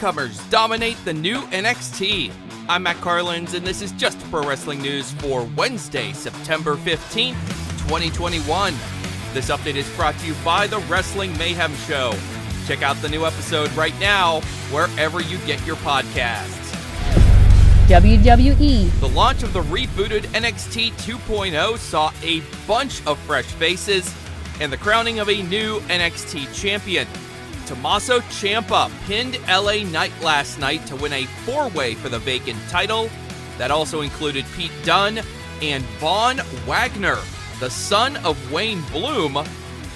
Newcomers dominate the new NXT. I'm Matt Carlins, and this is just pro wrestling news for Wednesday, September 15th, 2021. This update is brought to you by the Wrestling Mayhem Show. Check out the new episode right now, wherever you get your podcasts. WWE. The launch of the rebooted NXT 2.0 saw a bunch of fresh faces and the crowning of a new NXT champion. Tommaso Ciampa pinned LA Knight last night to win a four-way for the vacant title. That also included Pete Dunne and Von Wagner, the son of Wayne Bloom.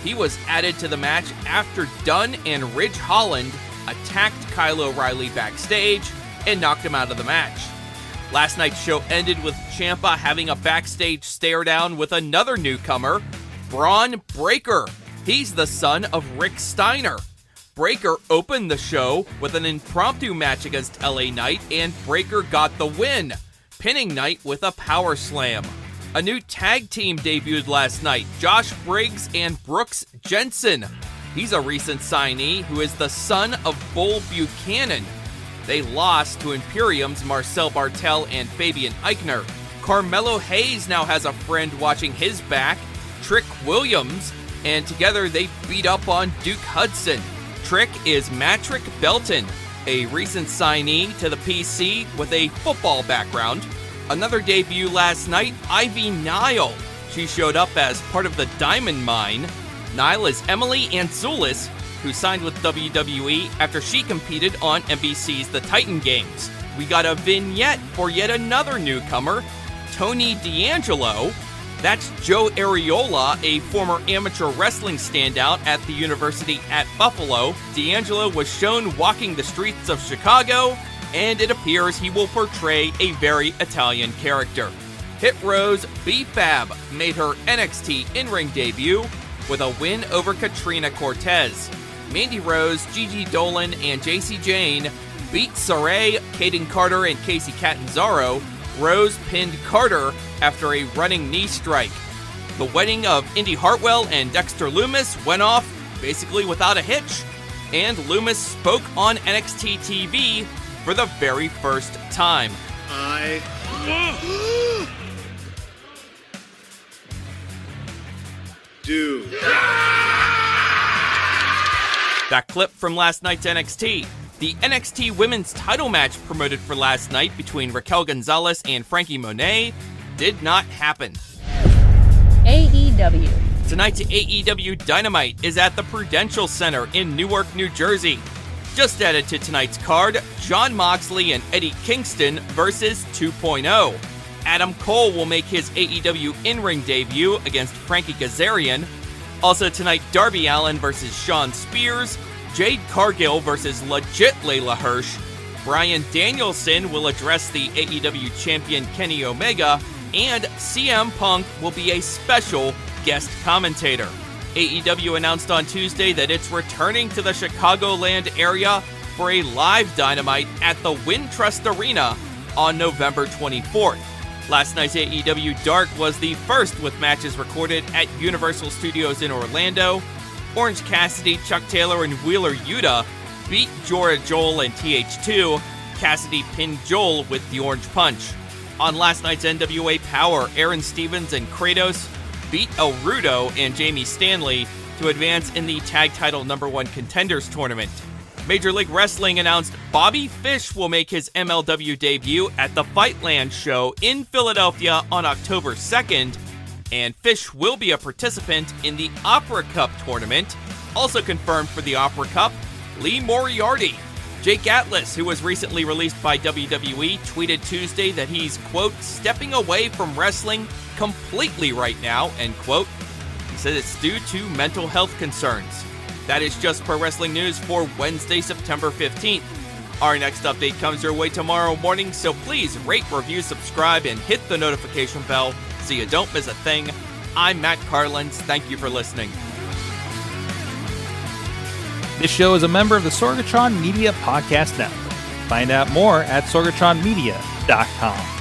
He was added to the match after Dunne and Ridge Holland attacked Kyle O'Reilly backstage and knocked him out of the match. Last night's show ended with Ciampa having a backstage stare-down with another newcomer, Bron Breakker. He's the son of Rick Steiner. Breakker opened the show with an impromptu match against LA Knight, and Breakker got the win, pinning Knight with a powerslam. A new tag team debuted last night, Josh Briggs and Brooks Jensen. He's a recent signee who is the son of Bull Buchanan. They lost to Imperium's Marcel Bartel and Fabian Eichner. Carmelo Hayes now has a friend watching his back, Trick Williams, and together they beat up on Duke Hudson. Trick is Matrick Belton, a recent signee to the PC with a football background. Another debut last night, Ivy Nile. She showed up as part of the Diamond Mine. Nile is Emily Anzulis, who signed with WWE after she competed on NBC's The Titan Games. We got a vignette for yet another newcomer, Tony D'Angelo. That's Joe Areola, a former amateur wrestling standout at the University at Buffalo. D'Angelo was shown walking the streets of Chicago, and it appears he will portray a very Italian character. Hit Rose B-Fab made her NXT in-ring debut with a win over Katrina Cortez. Mandy Rose, Gigi Dolan, and JC Jane beat Saray, Kaden Carter, and Casey Catanzaro. Rose pinned Carter after a running knee strike. The wedding of Indy Hartwell and Dexter Lumis went off basically without a hitch, and Lumis spoke on NXT TV for the very first time. That clip from last night's NXT. The NXT Women's title match promoted for last night between Raquel Gonzalez and Frankie Monet did not happen. AEW. Tonight's AEW Dynamite is at the Prudential Center in Newark, New Jersey. Just added to tonight's card, Jon Moxley and Eddie Kingston versus 2.0. Adam Cole will make his AEW in-ring debut against Frankie Kazarian. Also tonight, Darby Allin versus Shawn Spears, Jade Cargill versus legit Layla Hirsch, Bryan Danielson will address the AEW champion Kenny Omega, and CM Punk will be a special guest commentator. AEW announced on Tuesday that it's returning to the Chicagoland area for a live Dynamite at the Wintrust Arena on November 24th. Last night's AEW Dark was the first with matches recorded at Universal Studios in Orlando. Orange Cassidy, Chuck Taylor, and Wheeler Yuta beat Jora Joel and TH2. Cassidy pinned Joel with the Orange Punch. On last night's NWA Power, Aaron Stevens and Kratos beat El Rudo and Jamie Stanley to advance in the Tag Title #1 Contenders Tournament. Major League Wrestling announced Bobby Fish will make his MLW debut at the Fightland show in Philadelphia on October 2nd, and Fish will be a participant in the Opera Cup tournament. Also confirmed for the Opera Cup, Lee Moriarty. Jake Atlas, who was recently released by WWE, tweeted Tuesday that he's, quote, stepping away from wrestling completely right now, end quote. He said it's due to mental health concerns. That is just pro wrestling news for Wednesday, September 15th. Our next update comes your way tomorrow morning, so please rate, review, subscribe, and hit the notification bell so you don't miss a thing. I'm Matt Carlins. Thank you for listening. This show is a member of the Sorgatron Media Podcast Network. Find out more at sorgatronmedia.com.